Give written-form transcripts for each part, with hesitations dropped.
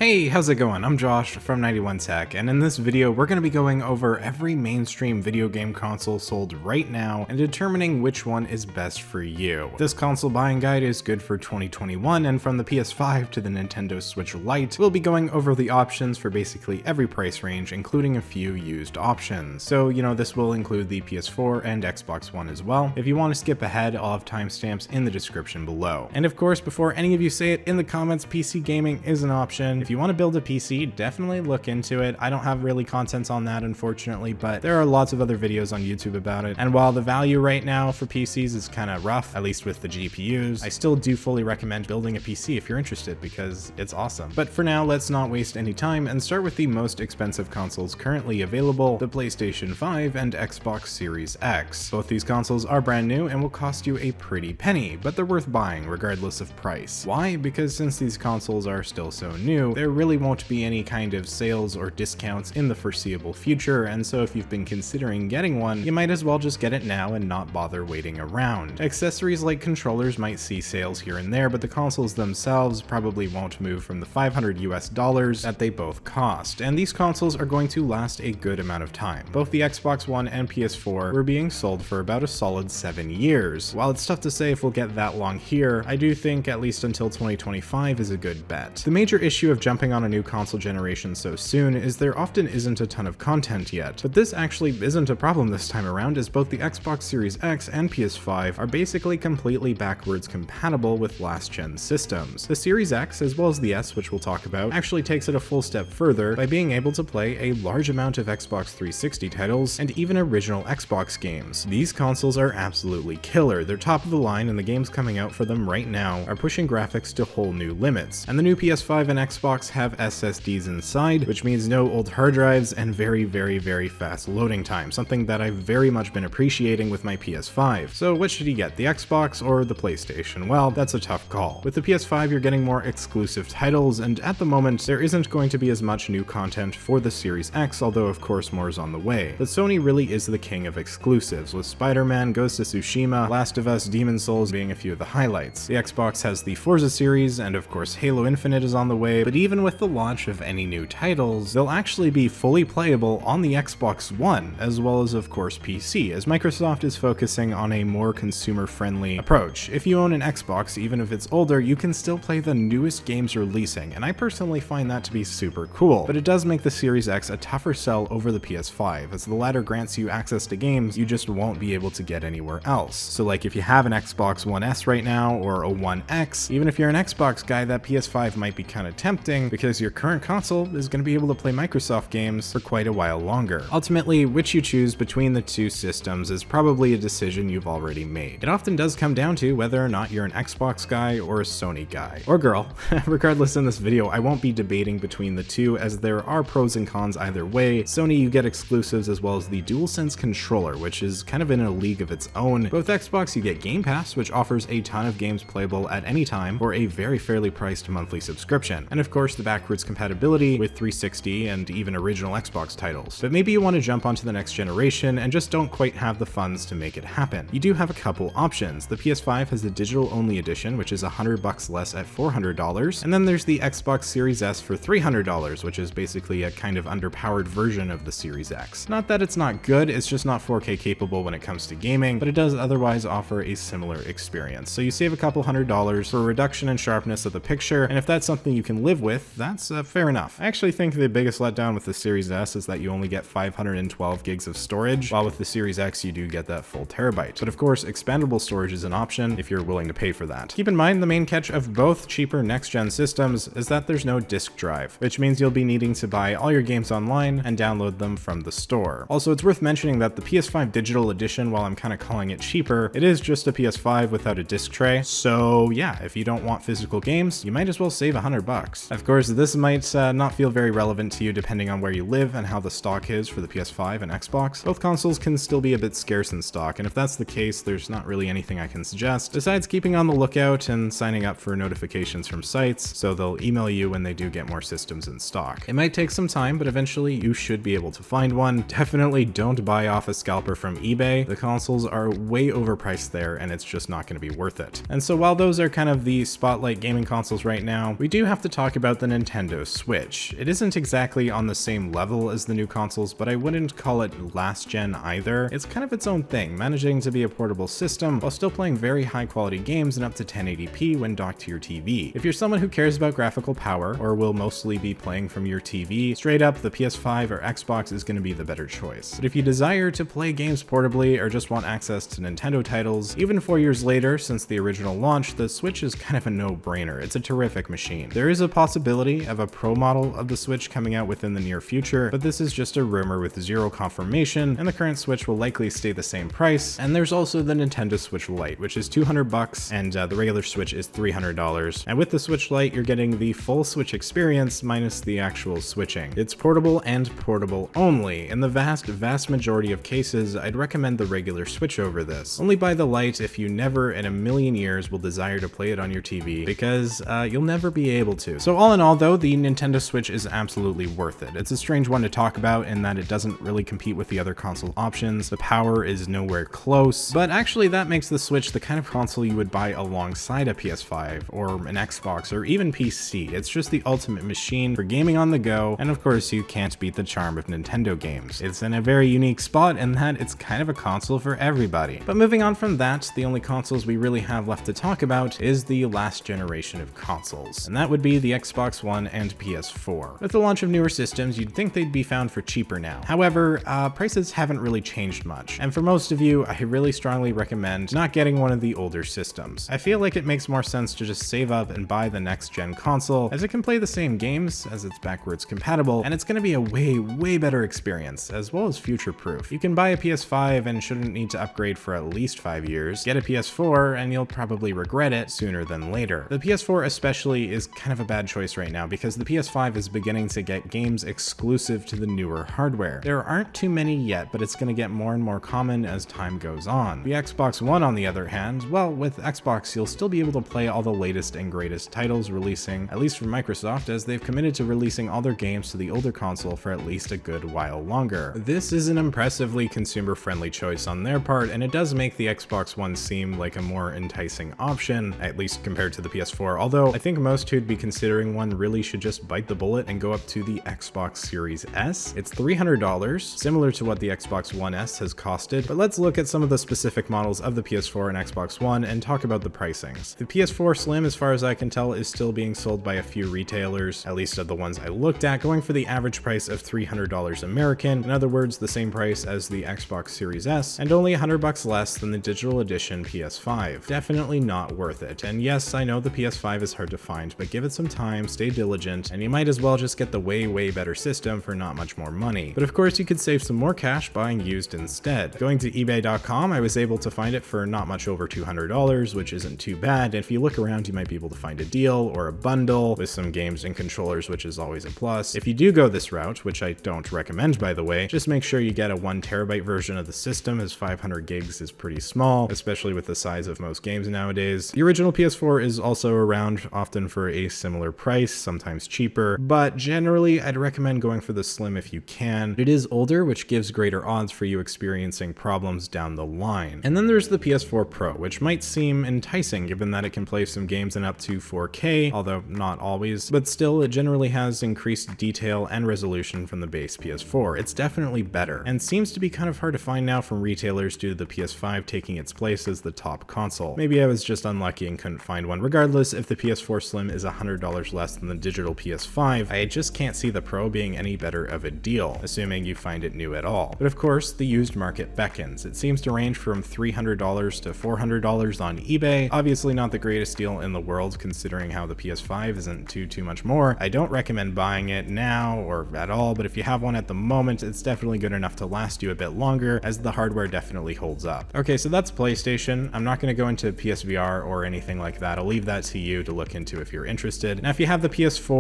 Hey, how's it going? I'm Josh from 91 Tech, and in this video we're going to be going over every mainstream video game console sold right now and determining which one is best for you. This console buying guide is good for 2021, and from the PS5 to the Nintendo Switch Lite, we'll be going over the options for basically every price range, including a few used options. So, this will include the PS4 and Xbox One as well. If you want to skip ahead, I'll have timestamps in the description below. And of course, before any of you say it in the comments, PC gaming is an option. If you want to build a PC, definitely look into it. I don't have really content on that, unfortunately, but there are lots of other videos on YouTube about it. And while the value right now for PCs is kind of rough, at least with the GPUs, I still do fully recommend building a PC if you're interested because it's awesome. But for now, let's not waste any time and start with the most expensive consoles currently available, the PlayStation 5 and Xbox Series X. Both these consoles are brand new and will cost you a pretty penny, but they're worth buying regardless of price. Why? Because since these consoles are still so new, there really won't be any kind of sales or discounts in the foreseeable future, and so if you've been considering getting one, you might as well just get it now and not bother waiting around. Accessories like controllers might see sales here and there, but the consoles themselves probably won't move from the $500 that they both cost, and these consoles are going to last a good amount of time. Both the Xbox One and PS4 were being sold for about a solid 7 years. While it's tough to say if we'll get that long here, I do think at least until 2025 is a good bet. The major issue of jumping on a new console generation so soon is there often isn't a ton of content yet, but this actually isn't a problem this time around, as both the Xbox Series X and PS5 are basically completely backwards compatible with last-gen systems. The Series X, as well as the S, which we'll talk about, actually takes it a full step further by being able to play a large amount of Xbox 360 titles and even original Xbox games. These consoles are absolutely killer. They're top of the line, and the games coming out for them right now are pushing graphics to whole new limits. And the new PS5 and Xbox have SSDs inside, which means no old hard drives and very fast loading time, something that I've very much been appreciating with my PS5. So what should you get, the Xbox or the PlayStation? Well, that's a tough call. With the PS5, you're getting more exclusive titles, and at the moment, there isn't going to be as much new content for the Series X, although of course more is on the way. But Sony really is the king of exclusives, with Spider-Man, Ghost of Tsushima, Last of Us, Demon's Souls being a few of the highlights. The Xbox has the Forza series, and of course Halo Infinite is on the way, but even with the launch of any new titles, they'll actually be fully playable on the Xbox One, as well as of course PC, as Microsoft is focusing on a more consumer-friendly approach. If you own an Xbox, even if it's older, you can still play the newest games releasing, and I personally find that to be super cool. But it does make the Series X a tougher sell over the PS5, as the latter grants you access to games you just won't be able to get anywhere else. So like if you have an Xbox One S right now, or a One X, even if you're an Xbox guy, that PS5 might be kind of tempting, because your current console is going to be able to play Microsoft games for quite a while longer. Ultimately, which you choose between the two systems is probably a decision you've already made. It often does come down to whether or not you're an Xbox guy or a Sony guy. Or girl. Regardless, in this video, I won't be debating between the two, as there are pros and cons either way. Sony, you get exclusives as well as the DualSense controller, which is kind of in a league of its own. Both Xbox, you get Game Pass, which offers a ton of games playable at any time for a very fairly priced monthly subscription. And of course, the backwards compatibility with 360 and even original Xbox titles. But maybe you want to jump onto the next generation and just don't quite have the funds to make it happen. You do have a couple options. The PS5 has the digital only edition, which is $100 less at $400, and then there's the Xbox Series S for $300, which is basically a kind of underpowered version of the Series X. Not that it's not good, it's just not 4K capable when it comes to gaming, but it does otherwise offer a similar experience. So you save a couple $100 for a reduction in sharpness of the picture, and if that's something you can live with, that's fair enough. I actually think the biggest letdown with the Series S is that you only get 512 gigs of storage, while with the Series X you do get that full terabyte. But of course, expandable storage is an option if you're willing to pay for that. Keep in mind, the main catch of both cheaper next-gen systems is that there's no disk drive, which means you'll be needing to buy all your games online and download them from the store. Also, it's worth mentioning that the PS5 Digital Edition, while I'm kind of calling it cheaper, it is just a PS5 without a disc tray. So yeah, if you don't want physical games, you might as well save $100. Of course, this might not feel very relevant to you depending on where you live and how the stock is for the PS5 and Xbox. Both consoles can still be a bit scarce in stock, and if that's the case, there's not really anything I can suggest, besides keeping on the lookout and signing up for notifications from sites, so they'll email you when they do get more systems in stock. It might take some time, but eventually you should be able to find one. Definitely don't buy off a scalper from eBay. The consoles are way overpriced there, and it's just not going to be worth it. And so while those are kind of the spotlight gaming consoles right now, we do have to talk about about the Nintendo Switch. It isn't exactly on the same level as the new consoles, but I wouldn't call it last gen either. It's kind of its own thing, managing to be a portable system while still playing very high quality games in up to 1080p when docked to your TV. If you're someone who cares about graphical power, or will mostly be playing from your TV, straight up the PS5 or Xbox is going to be the better choice. But if you desire to play games portably or just want access to Nintendo titles, even 4 years later since the original launch, the Switch is kind of a no-brainer. It's a terrific machine. There is a possibility of a Pro model of the Switch coming out within the near future, but this is just a rumor with zero confirmation, and the current Switch will likely stay the same price. And there's also the Nintendo Switch Lite, which is $200, and the regular Switch is $300. And with the Switch Lite, you're getting the full Switch experience minus the actual switching. It's portable and portable only. In the vast majority of cases, I'd recommend the regular Switch over this. Only buy the Lite if you never in a million years will desire to play it on your TV, because you'll never be able to. So all in all though, the Nintendo Switch is absolutely worth it. It's a strange one to talk about in that it doesn't really compete with the other console options. The power is nowhere close, but actually that makes the Switch the kind of console you would buy alongside a PS5 or an Xbox or even PC. It's just the ultimate machine for gaming on the go, and of course you can't beat the charm of Nintendo games. It's in a very unique spot in that it's kind of a console for everybody. But moving on from that, the only consoles we really have left to talk about is the last generation of consoles, and that would be the Xbox One and PS4. With the launch of newer systems, you'd think they'd be found for cheaper now. However, prices haven't really changed much, and for most of you, I really strongly recommend not getting one of the older systems. I feel like it makes more sense to just save up and buy the next gen console, as it can play the same games, as it's backwards compatible, and it's going to be a way better experience, as well as future proof. You can buy a PS5 and shouldn't need to upgrade for at least 5 years. Get a PS4 and you'll probably regret it sooner than later. The PS4 especially is kind of a bad choice right now because the PS5 is beginning to get games exclusive to the newer hardware. There aren't too many yet, but it's going to get more and more common as time goes on. The Xbox One, on the other hand, well, with Xbox you'll still be able to play all the latest and greatest titles releasing, at least from Microsoft, as they've committed to releasing all their games to the older console for at least a good while longer. This is an impressively consumer-friendly choice on their part, and it does make the Xbox One seem like a more enticing option, at least compared to the PS4, although I think most who'd be considering one really should just bite the bullet and go up to the Xbox Series S. It's $300, similar to what the Xbox One S has costed, but let's look at some of the specific models of the PS4 and Xbox One and talk about the pricings. The PS4 Slim, as far as I can tell, is still being sold by a few retailers, at least of the ones I looked at, going for the average price of $300 American, in other words, the same price as the Xbox Series S, and only $100 less than the digital edition PS5. Definitely not worth it, and yes, I know the PS5 is hard to find, but give it some time, stay diligent, and you might as well just get the way better system for not much more money. But of course, you could save some more cash buying used instead. Going to eBay.com, I was able to find it for not much over $200, which isn't too bad, and if you look around, you might be able to find a deal or a bundle with some games and controllers, which is always a plus. If you do go this route, which I don't recommend by the way, just make sure you get a 1TB version of the system, as 500 gigs is pretty small, especially with the size of most games nowadays. The original PS4 is also around, often for a similar price, sometimes cheaper, but generally I'd recommend going for the Slim if you can. It is older, which gives greater odds for you experiencing problems down the line. And then there's the PS4 Pro, which might seem enticing given that it can play some games in up to 4K, although not always, but still it generally has increased detail and resolution from the base PS4. It's definitely better, and seems to be kind of hard to find now from retailers due to the PS5 taking its place as the top console. Maybe I was just unlucky and couldn't find one. Regardless, if the PS4 Slim is $100 less than the digital PS5, I just can't see the Pro being any better of a deal, assuming you find it new at all. But of course, the used market beckons. It seems to range from $300 to $400 on eBay. Obviously not the greatest deal in the world considering how the PS5 isn't too much more. I don't recommend buying it now or at all, but if you have one at the moment, it's definitely good enough to last you a bit longer, as the hardware definitely holds up. Okay, so that's PlayStation. I'm not going to go into PSVR or anything like that. I'll leave that to you to look into if you're interested. Now, if you have the PS4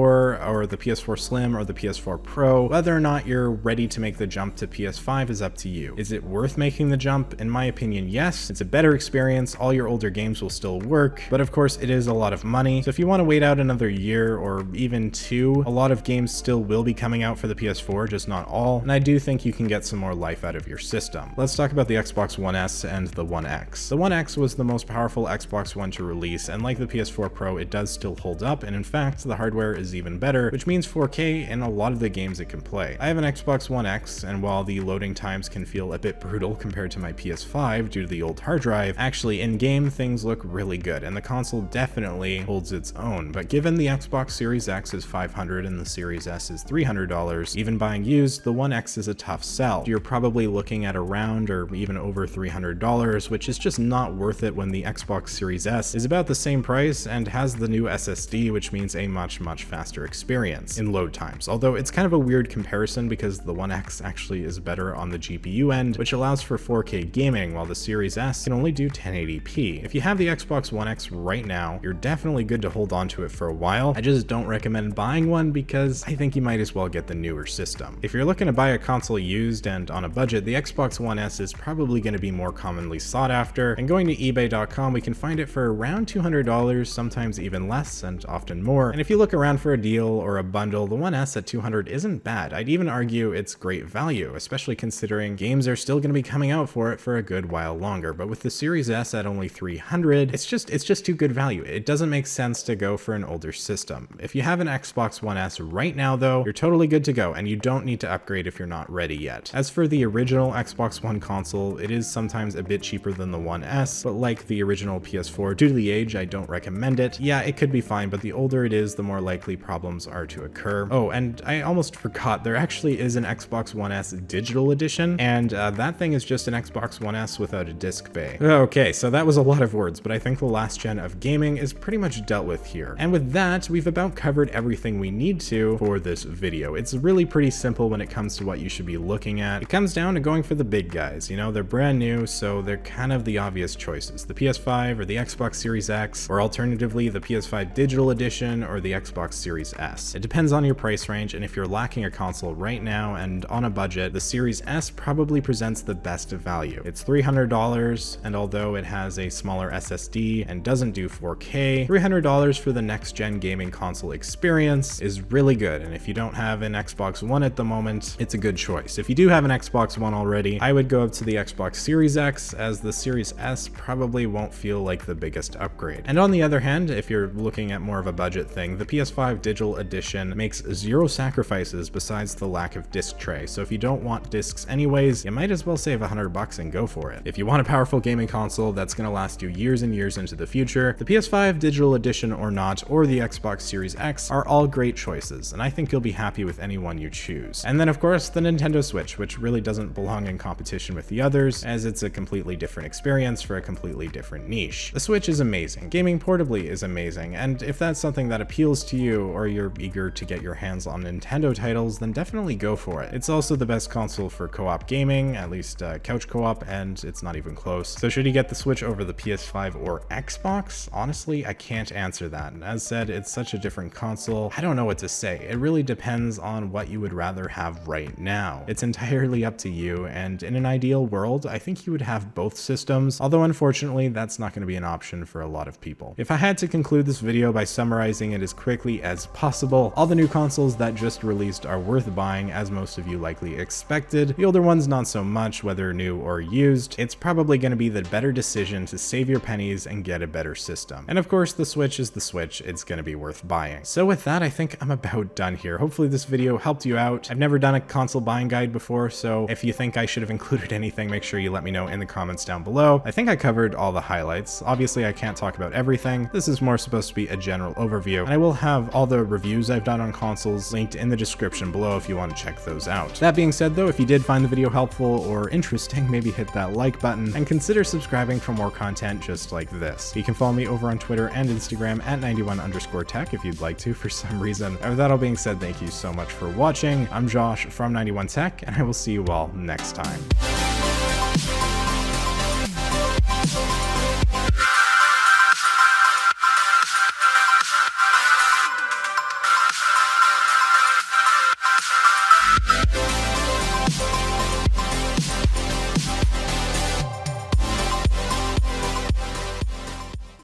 or the PS4 Slim or the PS4 Pro, whether or not you're ready to make the jump to PS5 is up to you. Is it worth making the jump? In my opinion, yes. It's a better experience. All your older games will still work, but of course it is a lot of money. So if you want to wait out another year or even 2, a lot of games still will be coming out for the PS4, just not all, and I do think you can get some more life out of your system. Let's talk about the Xbox One S and the One X. The One X was the most powerful Xbox One to release, and like the PS4 Pro, it does still hold up, and in fact, fact, the hardware is even better, which means 4K in a lot of the games it can play. I have an Xbox One X, and while the loading times can feel a bit brutal compared to my PS5 due to the old hard drive, actually in-game things look really good, and the console definitely holds its own. But given the Xbox Series X is $500 and the Series S is $300, even buying used, the One X is a tough sell. You're probably looking at around or even over $300, which is just not worth it when the Xbox Series S is about the same price and has the new SSD, which means a much faster experience in load times. Although it's kind of a weird comparison because the One X actually is better on the GPU end, which allows for 4K gaming, while the Series S can only do 1080p. If you have the Xbox One X right now, you're definitely good to hold on to it for a while. I just don't recommend buying one because I think you might as well get the newer system. If you're looking to buy a console used and on a budget, the Xbox One S is probably going to be more commonly sought after, and going to ebay.com we can find it for around $200, sometimes even less and often more. And if you look around for a deal or a bundle, the One S at $200 isn't bad. I'd even argue it's great value, especially considering games are still going to be coming out for it for a good while longer. But with the Series S at only $300, it's just too good value. It doesn't make sense to go for an older system. If you have an Xbox One S right now though, you're totally good to go, and you don't need to upgrade if you're not ready yet. As for the original Xbox One console, it is sometimes a bit cheaper than the One S, but like the original PS4, due to the age, I don't recommend it. Yeah, it could be fine, but the older it is, the more likely problems are to occur. Oh, and I almost forgot, there actually is an Xbox One S Digital Edition, and that thing is just an Xbox One S without a disc bay. Okay, so that was a lot of words, but I think the last gen of gaming is pretty much dealt with here. And with that, we've about covered everything we need to for this video. It's really pretty simple when it comes to what you should be looking at. It comes down to going for the big guys. You know, they're brand new, so they're kind of the obvious choices. The PS5 or the Xbox Series X, or alternatively the PS5 Digital Edition or the Xbox Series S. It depends on your price range, and if you're lacking a console right now and on a budget, the Series S probably presents the best of value. It's $300, and although it has a smaller SSD and doesn't do 4K, $300 for the next gen gaming console experience is really good. And if you don't have an Xbox One at the moment, it's a good choice. If you do have an Xbox One already, I would go up to the Xbox Series X, as the Series S probably won't feel like the biggest upgrade. And on the other hand, if you're looking at more of a budget thing, the PS5 Digital Edition makes zero sacrifices besides the lack of disc tray. So if you don't want discs anyways, you might as well save $100 and go for it. If you want a powerful gaming console that's going to last you years and years into the future, the PS5 Digital Edition or not, or the Xbox Series X are all great choices, and I think you'll be happy with any one you choose. And then of course the Nintendo Switch, which really doesn't belong in competition with the others, as it's a completely different experience for a completely different niche. The Switch is amazing, gaming portably is amazing, and if that's something that appeals to you, or you're eager to get your hands on Nintendo titles, then definitely go for it. It's also the best console for co-op gaming, at least couch co-op, and it's not even close. So should you get the Switch over the PS5 or Xbox? Honestly, I can't answer that. And as said, it's such a different console, I don't know what to say. It really depends on what you would rather have right now. It's entirely up to you, and in an ideal world, I think you would have both systems, although unfortunately, that's not going to be an option for a lot of people. If I had to conclude this video by summarizing it as quickly as possible, all the new consoles that just released are worth buying, as most of you likely expected. The older ones not so much, whether new or used. It's probably going to be the better decision to save your pennies and get a better system. And of course, the Switch is the Switch, it's going to be worth buying. So with that, I think I'm about done here. Hopefully this video helped you out. I've never done a console buying guide before, so if you think I should have included anything, make sure you let me know in the comments down below. I think I covered all the highlights. Obviously, I can't talk about everything. This is more supposed to be a general overview, and I will have all the reviews I've done on consoles linked in the description below if you want to check those out. That being said though, if you did find the video helpful or interesting, maybe hit that like button and consider subscribing for more content just like this. You can follow me over on Twitter and Instagram at 91_tech if you'd like to for some reason. And with that all being said, thank you so much for watching. I'm Josh from 91tech, and I will see you all next time.